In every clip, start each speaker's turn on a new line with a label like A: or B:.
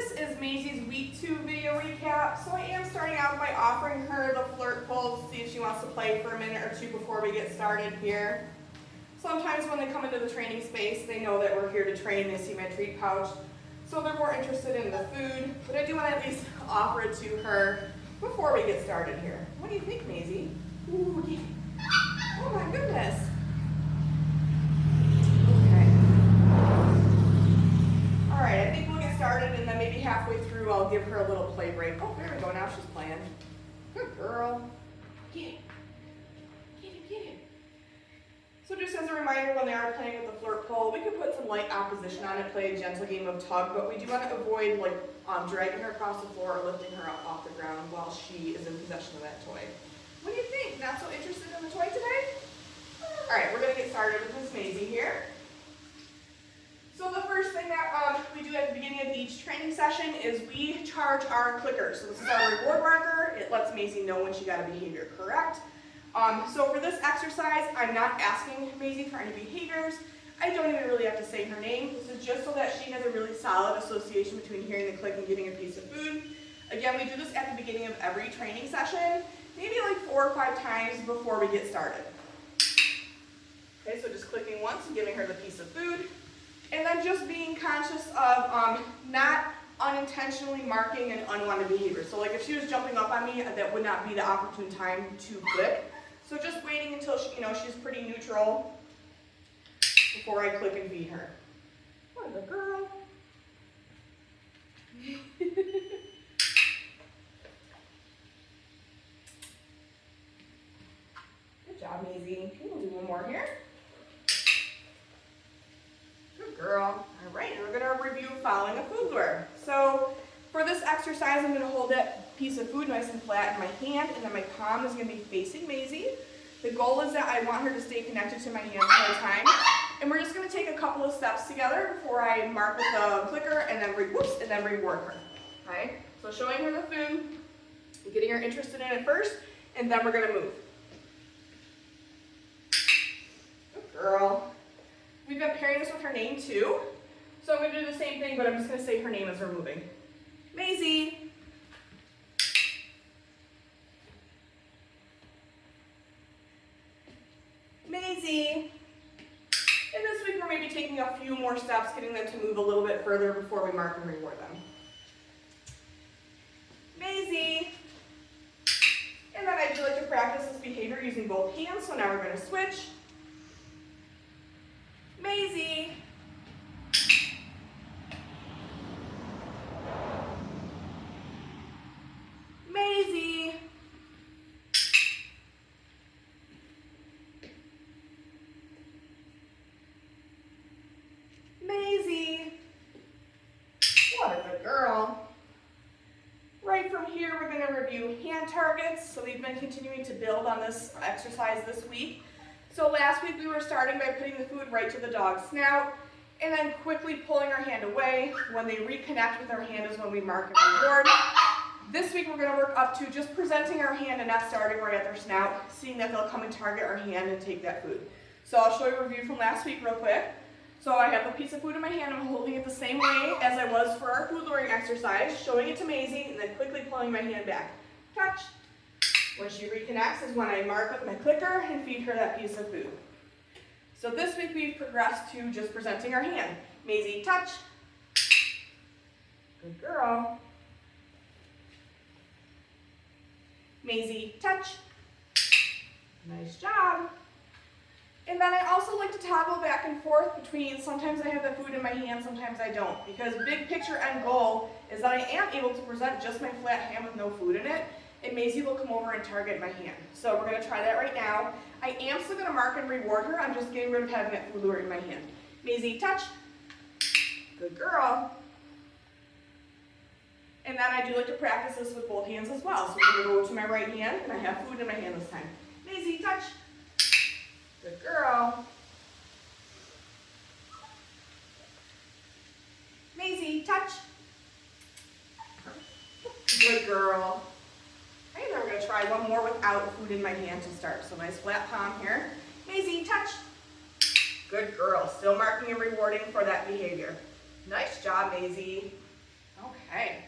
A: This is Maisey's week 2 video recap. So I am starting out by offering her the flirt pole to see if she wants to play for a minute or two before we get started here. Sometimes when they come into the training space, they know that we're here to train. They see my treat pouch, so they're more interested in the food. But I do want to at least offer it to her before we get started here. What do you think, Maizey? Ooh, oh my goodness. Alright, I think we'll get started, and then maybe halfway through I'll give her a little play break. Oh, there we go, now she's playing. Good girl. Get it. Get it, get it. So just as a reminder, when they are playing with the flirt pole, we could put some light opposition on it, play a gentle game of tug, but we do want to avoid dragging her across the floor or lifting her up off the ground while she is in possession of that toy. What do you think? Not so interested in the toy today? Alright, we're going to get started with Miss Maizey here. So the first thing that we do at the beginning of each training session is we charge our clicker. So this is our reward marker. It lets Maizey know when she got a behavior correct. So for this exercise, I'm not asking Maizey for any behaviors. I don't even really have to say her name. This is just so that she has a really solid association between hearing the click and getting a piece of food. Again, we do this at the beginning of every training session, maybe like 4 or 5 times before we get started. Okay, so just clicking once and giving her the piece of food. And then just being conscious of not unintentionally marking an unwanted behavior. So like if she was jumping up on me, that would not be the opportune time to click. So just waiting until she's pretty neutral before I click and feed her. What a girl. Good job, Maizey. We'll do one more here. Girl. All right, and we're going to review following a food lure. So for this exercise, I'm going to hold that piece of food nice and flat in my hand, and then my palm is going to be facing Maizey. The goal is that I want her to stay connected to my hand the whole time. And we're just going to take a couple of steps together before I mark with the clicker and then reward her. Okay? So showing her the food, getting her interested in it first, and then we're going to move. Good girl. We've been pairing this with her name too. So I'm going to do the same thing, but I'm just going to say her name as we're moving. Maizey. Maizey. And this week we're maybe taking a few more steps, getting them to move a little bit further before we mark and reward them. Maizey. And then I do like to practice this behavior using both hands, so now we're going to switch. Maizey. Maizey. Maizey. What a good girl. Right from here, we're going to review hand targets. So we've been continuing to build on this exercise this week. So last week we were starting by putting the food right to the dog's snout and then quickly pulling our hand away. When they reconnect with our hand is when we mark and reward. This week we're going to work up to just presenting our hand and not starting right at their snout, seeing that they'll come and target our hand and take that food. So I'll show you a review from last week real quick. So I have a piece of food in my hand. I'm holding it the same way as I was for our food luring exercise, showing it to Maizey and then quickly pulling my hand back. Touch. When she reconnects is when I mark with my clicker and feed her that piece of food. So this week we've progressed to just presenting our hand. Maizey, touch. Good girl. Maizey, touch. Nice job. And then I also like to toggle back and forth between sometimes I have the food in my hand, sometimes I don't. Because big picture end goal is that I am able to present just my flat hand with no food in it. And Maizey will come over and target my hand. So we're going to try that right now. I am still going to mark and reward her. I'm just getting rid of having that food lure in my hand. Maizey, touch. Good girl. And then I do like to practice this with both hands as well. So we're going to go to my right hand, and I have food in my hand this time. Maizey, touch. Good girl. Maizey, touch. Good girl. Okay, then we're going to try one more without food in my hand to start. So nice flat palm here. Maizey, touch. Good girl. Still marking and rewarding for that behavior. Nice job, Maizey. Okay.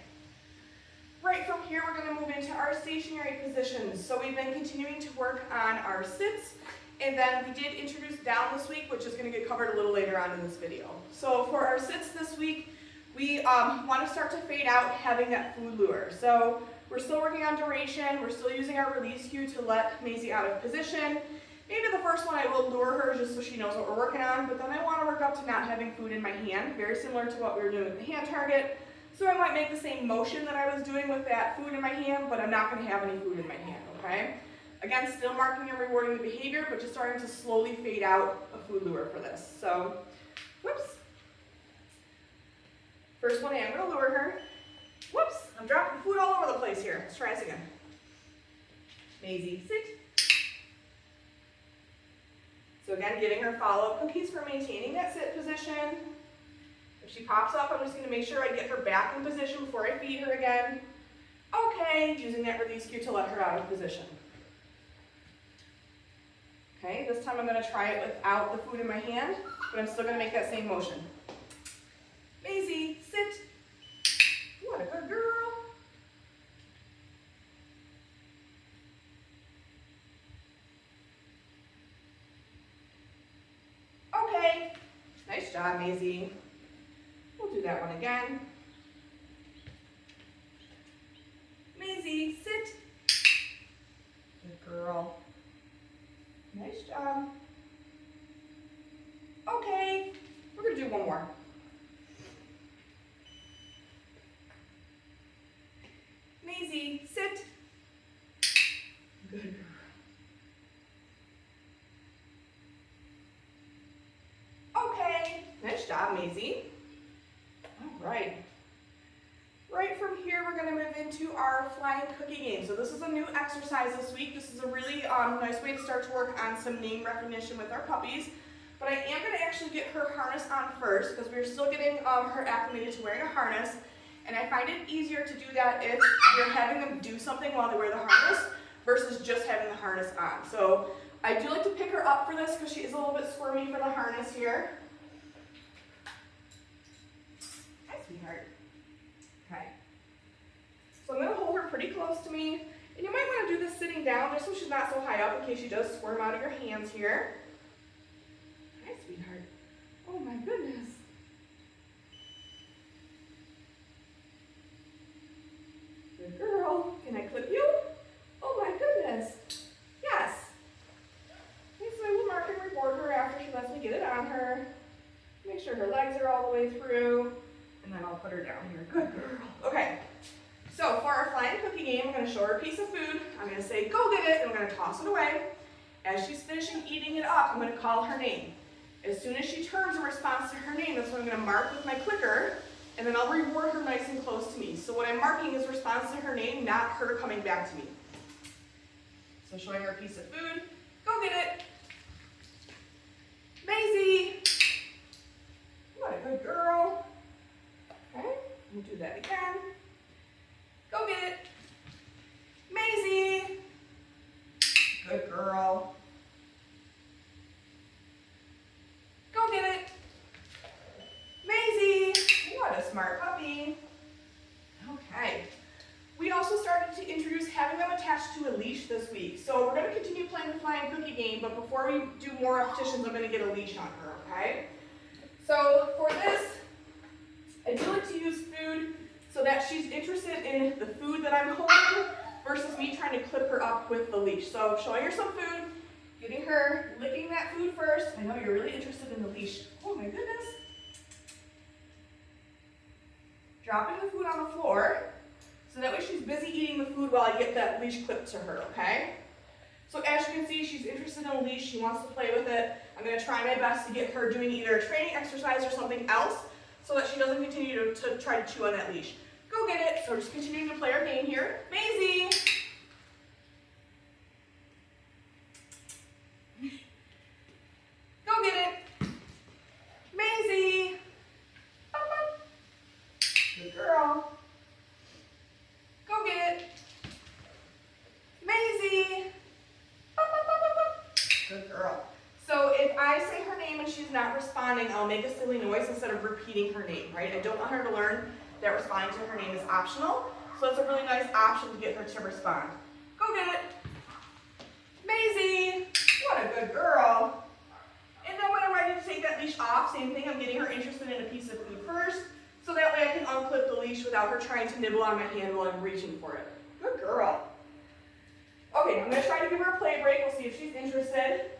A: Right from here, we're going to move into our stationary positions. So we've been continuing to work on our sits, and then we did introduce down this week, which is going to get covered a little later on in this video. So for our sits this week, we want to start to fade out having that food lure. So we're still working on duration. We're still using our release cue to let Maizey out of position. Maybe the first one I will lure her just so she knows what we're working on, but then I want to work up to not having food in my hand, very similar to what we were doing with the hand target. So I might make the same motion that I was doing with that food in my hand, but I'm not going to have any food in my hand, okay? Again, still marking and rewarding the behavior, but just starting to slowly fade out a food lure for this. So, whoops. First one, I'm going to lure her. Whoops, I'm dropping food all over the place here. Let's try this again. Maizey, sit. So again, giving her follow-up cookies for maintaining that sit position. If she pops up, I'm just going to make sure I get her back in position before I feed her again. Okay, using that release cue to let her out of position. Okay, this time I'm going to try it without the food in my hand, but I'm still going to make that same motion. Maizey, sit. What a good girl. Okay, nice job, Maizey. We'll do that one again. Maizey, sit. Good girl. Nice job. Okay, we're going to do one more. Maizey, sit. Good girl. Okay, nice job, Maizey. All right. Right from here, we're going to move into our flying cookie game. So this is a new exercise this week. This is a really nice way to start to work on some name recognition with our puppies. But I am going to actually get her harness on first because we're still getting her acclimated to wearing a harness. And I find it easier to do that if you're having them do something while they wear the harness versus just having the harness on. So I do like to pick her up for this because she is a little bit squirmy for the harness here. Hi, sweetheart. Okay. So I'm going to hold her pretty close to me. And you might want to do this sitting down just so she's not so high up in case she does squirm out of your hands here. Hi, sweetheart. Oh my goodness. Good girl. Can I clip you? Oh my goodness. Yes. Okay, so I will mark and reward her after she lets me get it on her. Make sure her legs are all the way through. And then I'll put her down here. Good girl. Okay. So for our flying cookie game, I'm going to show her a piece of food. I'm going to say, go get it, and I'm going to toss it away. As she's finishing eating it up, I'm going to call her name. As soon as she turns in response to her name, that's when I'm going to mark with my clicker, and then I'll reward her nice and close to me. So what I'm marking is response to her name, not her coming back to me. So showing her a piece of food. Go get it. Maizey. What a good girl. Okay, we'll do that again. Go get it. Maizey. Good girl. Go get it. Maizey. What a smart puppy. Okay. We also started to introduce having them attached to a leash this week. So we're going to continue playing the flying cookie game, but before we do more repetitions, I'm going to get a leash on her, okay? So for this, I do like to use food so that she's interested in the food that I'm holding versus me trying to clip her up with the leash. So showing her some food, getting her licking that food first. I know you're really interested in the leash. Oh my goodness. Dropping the food on the floor so that way she's busy eating the food while I get that leash clipped to her, okay? So as you can see, she's interested in a leash. She wants to play with it. I'm going to try my best to get her doing either a training exercise or something else so that she doesn't continue to try to chew on that leash. Go get it. So we're just continuing to play our game here. Maizey. Go get it. Maizey. Good girl. Go get it. Maizey. Good girl. So if I say her name and she's not responding, I'll make a silly noise instead of repeating her name, right? I don't want her to learn that responding to her name is optional. So it's a really nice option to get her to respond. Go get it. Maizey, what a good girl. And then when I'm ready to take that leash off, same thing, I'm getting her interested in a piece of food first, so that way I can unclip the leash without her trying to nibble on my hand while I'm reaching for it. Good girl. Okay, I'm going to try to give her a play break. We'll see if she's interested.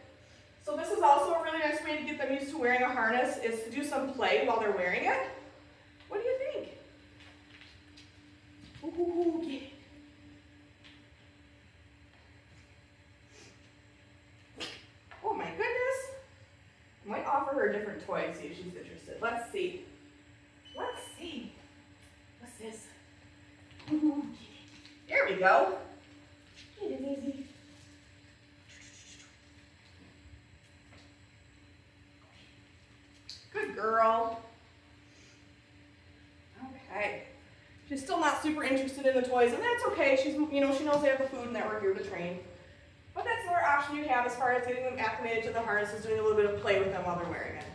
A: So this is also a really nice way to get them used to wearing a harness, is to do some play while they're wearing it. What do you think? Ooh, get it. Oh my goodness. I might offer her a different toy and see if she's interested. Let's see. Let's see. What's this? Ooh, there we go. Get it, Maizey. Good girl. Okay. She's still not super interested in the toys, and that's okay. She's, she knows they have the food and that we're here to train. But that's another option you have as far as getting them acclimated to the harnesses, doing a little bit of play with them while they're wearing it.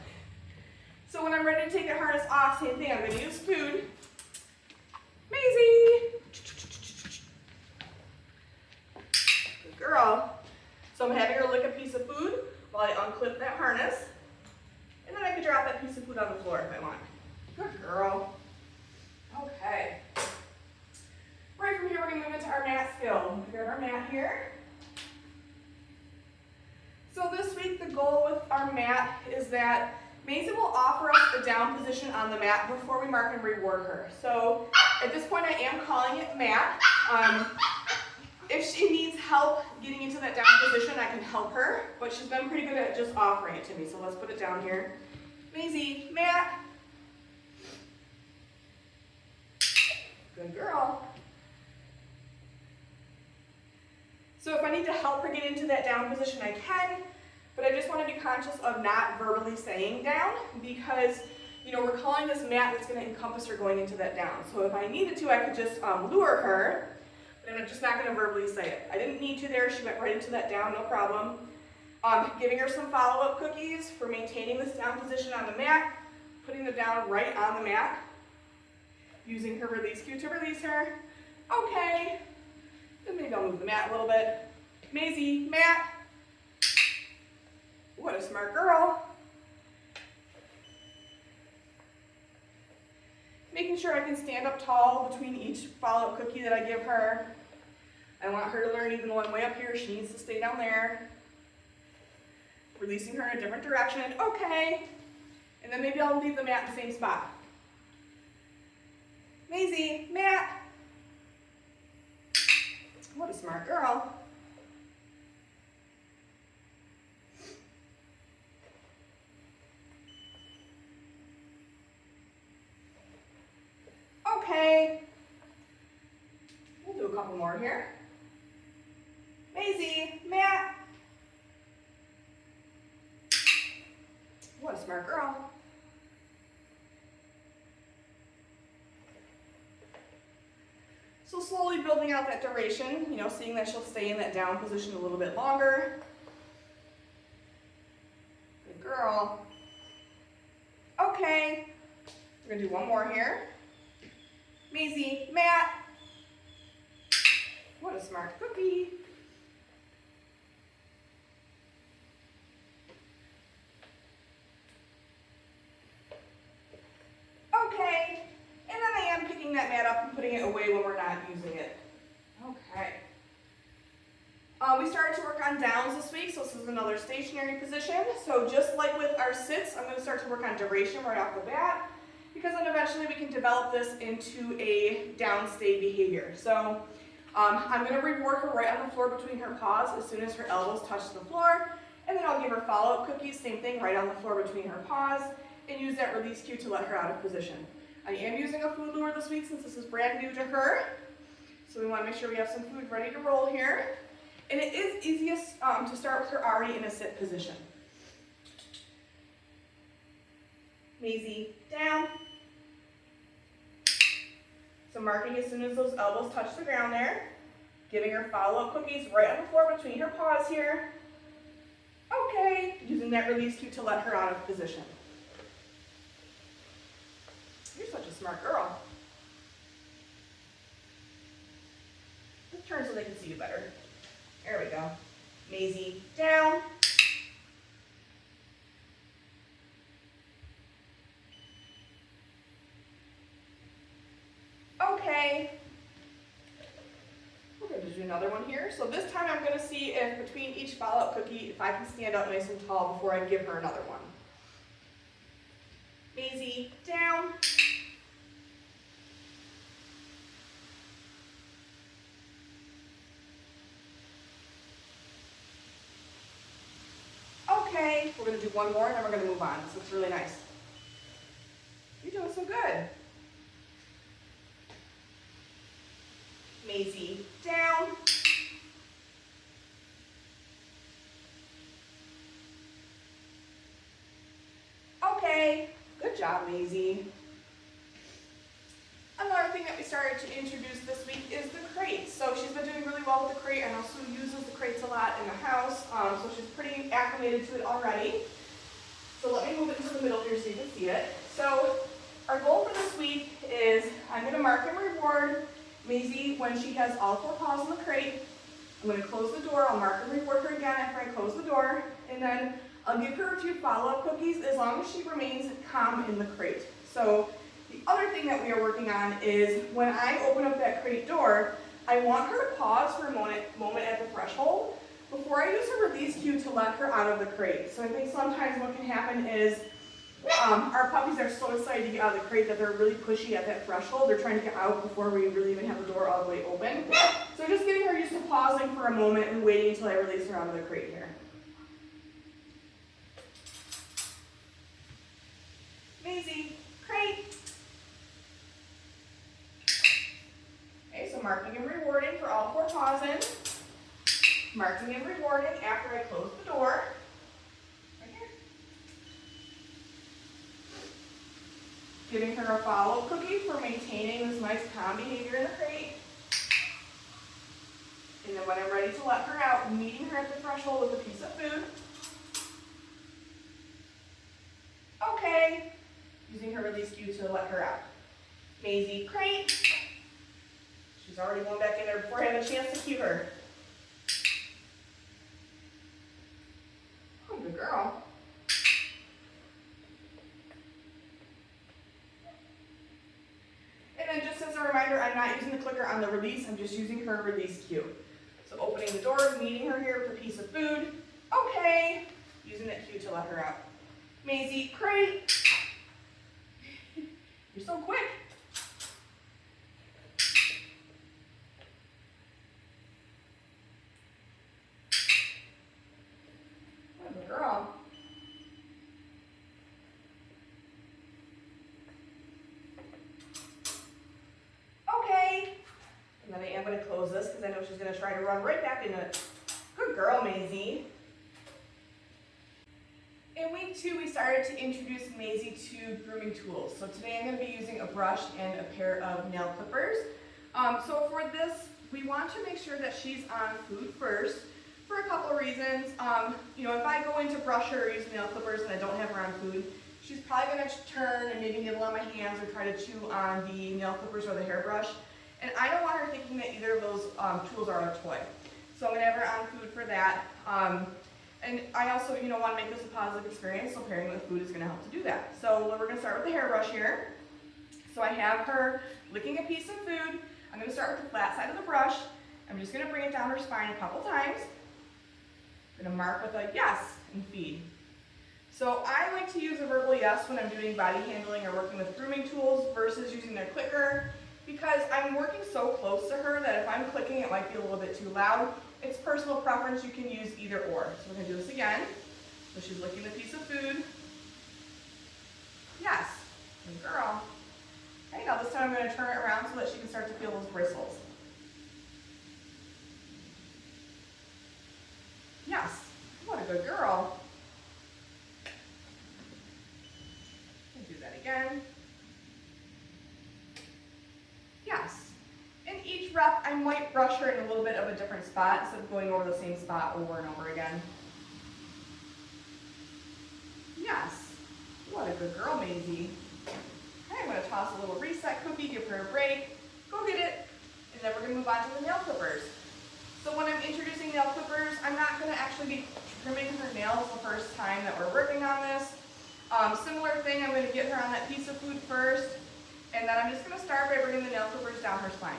A: So when I'm ready to take the harness off, same thing, I'm going to use food. Maizey! Good girl. So I'm having her lick a piece of food while I unclip that harness. And then I can drop that piece of food on the floor if I want. Good girl. Okay. Right from here, we're going to move into our mat skill. We got our mat here. So this week, the goal with our mat is that Maizey will offer us a down position on the mat before we mark and reward her. So at this point, I am calling it mat. If she needs help getting into that down position, I can help her, but she's been pretty good at just offering it to me. So let's put it down here. Maizey, mat. Good girl. So if I need to help her get into that down position, I can, but I just want to be conscious of not verbally saying down, because we're calling this mat that's going to encompass her going into that down. So if I needed to, I could just lure her, but I'm just not going to verbally say it. I didn't need to there. She went right into that down, no problem. Giving her some follow-up cookies for maintaining this down position on the mat, putting the down right on the mat, using her release cue to release her. Okay. Then maybe I'll move the mat a little bit. Maizey, mat. What a smart girl. Making sure I can stand up tall between each follow-up cookie that I give her. I want her to learn even though I'm way up here, she needs to stay down there. Releasing her in a different direction. Okay. And then maybe I'll leave the mat in the same spot. Maizey, mat. What a smart girl. Okay. We'll do a couple more here. Maizey, mat. What a smart girl. So slowly building out that duration, seeing that she'll stay in that down position a little bit longer. Good girl. Okay, we're gonna do one more here. Maizey, mat. What a smart cookie. Okay. And then I am picking that mat up and putting it away when we're not using it. Okay. We started to work on downs this week, so this is another stationary position. So just like with our sits, I'm going to start to work on duration right off the bat, because then eventually we can develop this into a downstay behavior. So I'm going to reward her right on the floor between her paws as soon as her elbows touch the floor, and then I'll give her follow-up cookies, same thing, right on the floor between her paws, and use that release cue to let her out of position. I am using a food lure this week since this is brand new to her. So we want to make sure we have some food ready to roll here. And it is easiest to start with her already in a sit position. Maizey, down. So marking as soon as those elbows touch the ground there. Giving her follow-up cookies right on the floor between her paws here. Okay, using that release cue to let her out of position. You're such a smart girl. they can see you better. There we go. Maizey, down. Okay. We're going to do another one here. So this time I'm going to see if between each follow-up cookie, if I can stand up nice and tall before I give her another one. Maizey, down. Okay, we're going to do one more and then we're going to move on. This looks really nice. You're doing so good. Maizey, down. Okay, good job, Maizey. Another thing that we started to introduce this week is the crate. So she's been doing really well with the crate and also uses the crates a lot in the house. So she's pretty acclimated to it already. So let me move it into the middle here so you can see it. So our goal for this week is I'm going to mark and reward Maizey when she has all 4 paws in the crate. I'm going to close the door. I'll mark and reward her again after I close the door. And then I'll give her a few follow-up cookies as long as she remains calm in the crate. So the other thing that we are working on is when I open up that crate door, I want her to pause for a moment at the threshold before I use her release cue to let her out of the crate. So I think sometimes what can happen is our puppies are so excited to get out of the crate that they're really pushy at that threshold. They're trying to get out before we really even have the door all the way open. So just getting her used to pausing for a moment and waiting until I release her out of the crate here. Maizey, crate. Okay, so marking and rewarding for all 4 paws in. Marking and rewarding after I close the door. Right here. Giving her a follow-up cookie for maintaining this nice calm behavior in the crate. And then when I'm ready to let her out, meeting her at the threshold with a piece of food. Okay. Using her release cue to let her out. Maizey, crate. She's already going back in there before I have a chance to cue her. Oh, good girl. And then just as a reminder, I'm not using the clicker on the release, I'm just using her release cue. So opening the door, meeting her here with a piece of food. Okay. Using that cue to let her out. Maizey, crate. You're so quick. What a girl. Okay. And then I am going to close this because I know she's going to try to run right back into it. Good girl, Maizey. In week 2, we started to introduce Maizey to grooming tools. So today I'm going to be using a brush and a pair of nail clippers. So for this, we want to make sure that she's on food first for a couple of reasons. If I go in to brush her or use nail clippers and I don't have her on food, she's probably going to turn and maybe nibble on my hands or try to chew on the nail clippers or the hairbrush. And I don't want her thinking that either of those tools are a toy. So I'm going to have her on food for that. And I also, want to make this a positive experience, so pairing with food is going to help to do that. So we're going to start with the hairbrush here. So I have her licking a piece of food. I'm going to start with the flat side of the brush. I'm just going to bring it down her spine a couple times. I'm going to mark with a yes and feed. So I like to use a verbal yes when I'm doing body handling or working with grooming tools versus using a clicker because I'm working so close to her that if I'm clicking, it might be a little bit too loud. It's personal preference, you can use either or. So we're going to do this again. So she's licking the piece of food. Yes, good girl. Okay, now this time I'm going to turn it around so that she can start to feel those bristles. Yes, what a good girl. Do that again. Yes. In each rep, I might brush her in a little bit of a different spot instead of going over the same spot over and over again. Yes. What a good girl, Maizey. Okay, I'm going to toss a little reset cookie, give her a break, go get it, and then we're going to move on to the nail clippers. So when I'm introducing nail clippers, I'm not going to actually be trimming her nails the first time that we're working on this. Similar thing, I'm going to get her on that piece of food first, and then I'm just going to start by bringing the nail clippers down her spine.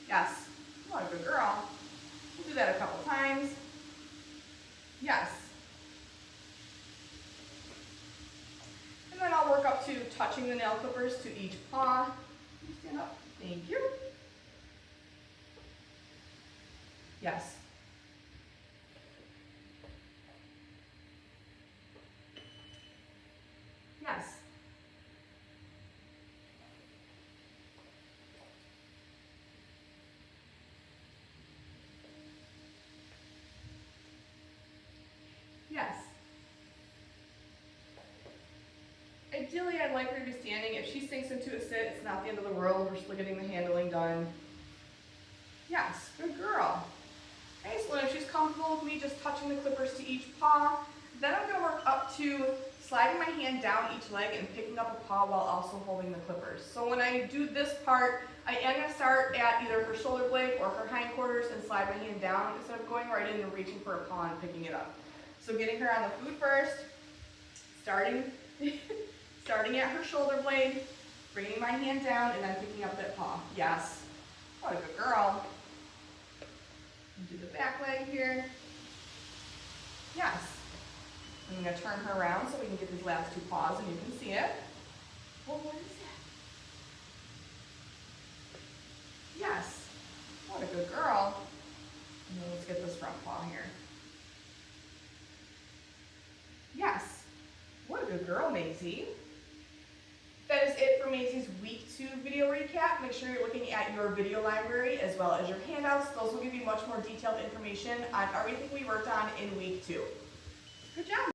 A: Yes. What a good girl. We'll do that a couple times. Yes. And then I'll work up to touching the nail clippers to each paw. Stand up. Thank you. Yes. Yes. Yes. Ideally, I'd like her to be standing. If she sinks into a sit, it's not the end of the world. We're still getting the handling done. Yes, good girl. Okay, so if she's comfortable with me just touching the clippers to each paw, then I'm going to work up to sliding my hand down each leg and picking up a paw while also holding the clippers. So when I do this part, I am going to start at either her shoulder blade or her hindquarters and slide my hand down instead of going right in and reaching for a paw and picking it up. So getting her on the food first, starting at her shoulder blade, bringing my hand down, and then picking up that paw. Yes. What a good girl. Do the back leg here. Yes. I'm going to turn her around so we can get these last two paws and you can see it. Well, what is that? Yes. What a good girl. And then let's get this front paw here. Yes. What a good girl, Maizey. That is it for Maizey's week 2 video recap. Make sure you're looking at your video library as well as your handouts. Those will give you much more detailed information on everything we worked on in week 2. Good job.